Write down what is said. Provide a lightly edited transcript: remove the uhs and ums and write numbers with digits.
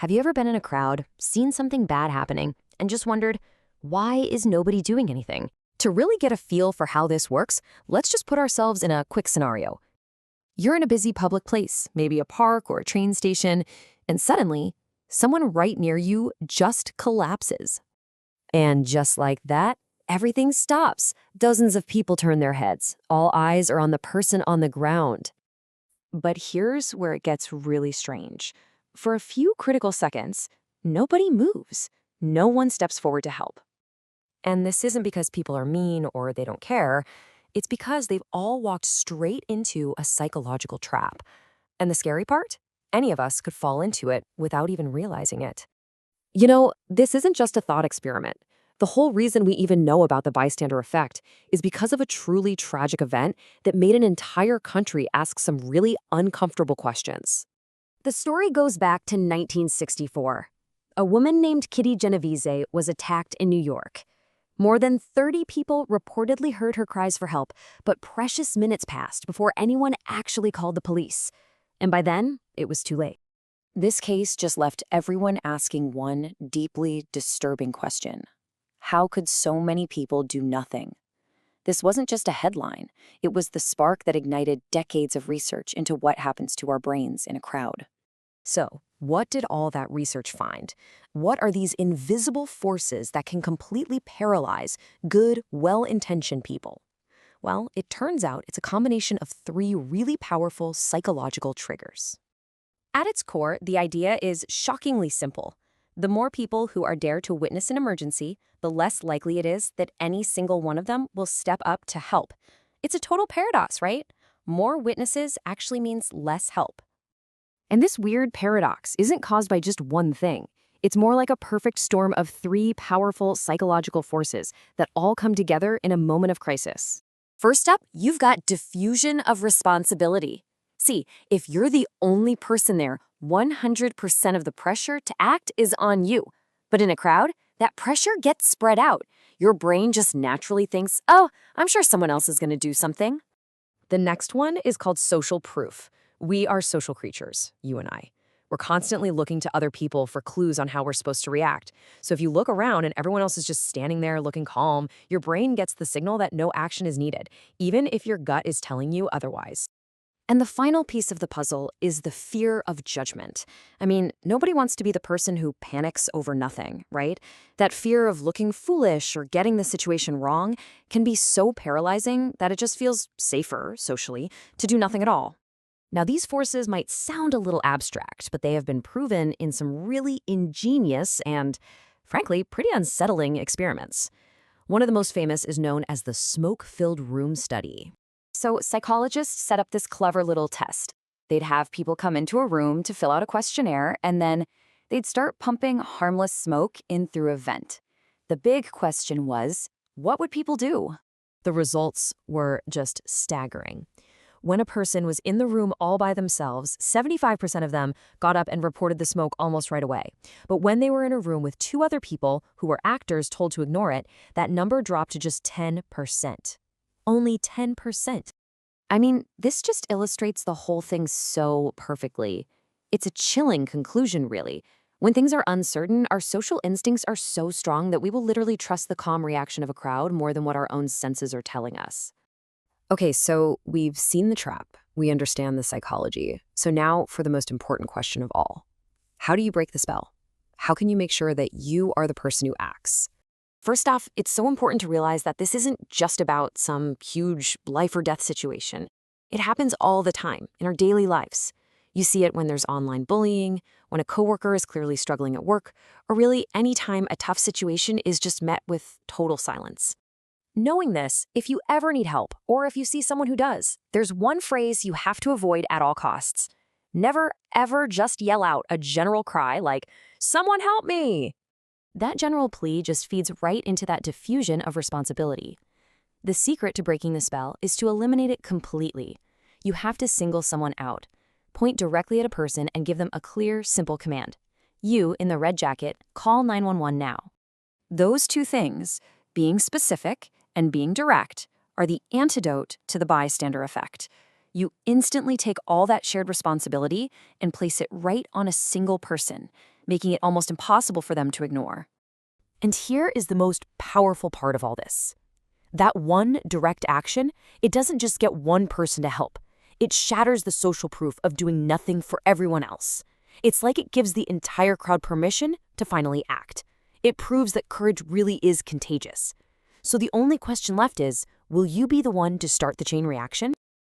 Have you ever been in a crowd, seen something bad happening, and just wondered, why is nobody doing anything? To really get a feel for how this works, let's just put ourselves in a quick scenario. You're in a busy public place, maybe a park or a train station, and suddenly, someone right near you just collapses. And just like that, everything stops. Dozens of people turn their heads. All eyes are on the person on the ground. But here's where it gets really strange. For a few critical seconds, nobody moves. No one steps forward to help. And this isn't because people are mean or they don't care. It's because they've all walked straight into a psychological trap. And the scary part? Any of us could fall into it without even realizing it. You know, this isn't just a thought experiment. The whole reason we even know about the bystander effect is because of a truly tragic event that made an entire country ask some really uncomfortable questions. The story goes back to 1964. A woman named Kitty Genovese was attacked in New York. More than 30 people reportedly heard her cries for help, but precious minutes passed before anyone actually called the police. And by then, it was too late. This case just left everyone asking one deeply disturbing question. How could so many people do nothing? This wasn't just a headline. It was the spark that ignited decades of research into what happens to our brains in a crowd. So, what did all that research find? What are these invisible forces that can completely paralyze good, well-intentioned people? Well, it turns out it's a combination of three really powerful psychological triggers. At its core, the idea is shockingly simple. The more people who are dared to witness an emergency, the less likely it is that any single one of them will step up to help. It's a total paradox, right? More witnesses actually means less help. And this weird paradox isn't caused by just one thing. It's more like a perfect storm of three powerful psychological forces that all come together in a moment of crisis. First up, you've got diffusion of responsibility. See, if you're the only person there, 100% of the pressure to act is on you. But in a crowd, that pressure gets spread out. Your brain just naturally thinks, oh, I'm sure someone else is going to do something. The next one is called social proof. We are social creatures, you and I. We're constantly looking to other people for clues on how we're supposed to react. So if you look around and everyone else is just standing there looking calm, your brain gets the signal that no action is needed, even if your gut is telling you otherwise. And the final piece of the puzzle is the fear of judgment. I mean, nobody wants to be the person who panics over nothing, right? That fear of looking foolish or getting the situation wrong can be so paralyzing that it just feels safer, socially, to do nothing at all. Now, these forces might sound a little abstract, but they have been proven in some really ingenious and, frankly, pretty unsettling experiments. One of the most famous is known as the smoke-filled room study. So psychologists set up this clever little test. They'd have people come into a room to fill out a questionnaire, and then they'd start pumping harmless smoke in through a vent. The big question was, what would people do? The results were just staggering. When a person was in the room all by themselves, 75% of them got up and reported the smoke almost right away. But when they were in a room with two other people who were actors told to ignore it, that number dropped to just 10%. Only 10%. I mean, this just illustrates the whole thing so perfectly. It's a chilling conclusion, really. When things are uncertain, our social instincts are so strong that we will literally trust the calm reaction of a crowd more than what our own senses are telling us. Okay, so we've seen the trap. We understand the psychology. So now for the most important question of all. How do you break the spell? How can you make sure that you are the person who acts? First off, it's so important to realize that this isn't just about some huge life or death situation. It happens all the time in our daily lives. You see it when there's online bullying, when a coworker is clearly struggling at work, or really any time a tough situation is just met with total silence. Knowing this, if you ever need help, or if you see someone who does, there's one phrase you have to avoid at all costs. Never, ever just yell out a general cry like, "Someone help me!" That general plea just feeds right into that diffusion of responsibility. The secret to breaking the spell is to eliminate it completely. You have to single someone out. Point directly at a person and give them a clear, simple command. You, in the red jacket, call 911 now. Those two things, being specific and being direct, are the antidote to the bystander effect. You instantly take all that shared responsibility and place it right on a single person. making it almost impossible for them to ignore. And here is the most powerful part of all this. That one direct action, it doesn't just get one person to help. It shatters the social proof of doing nothing for everyone else. It's like it gives the entire crowd permission to finally act. It proves that courage really is contagious. So the only question left is, will you be the one to start the chain reaction?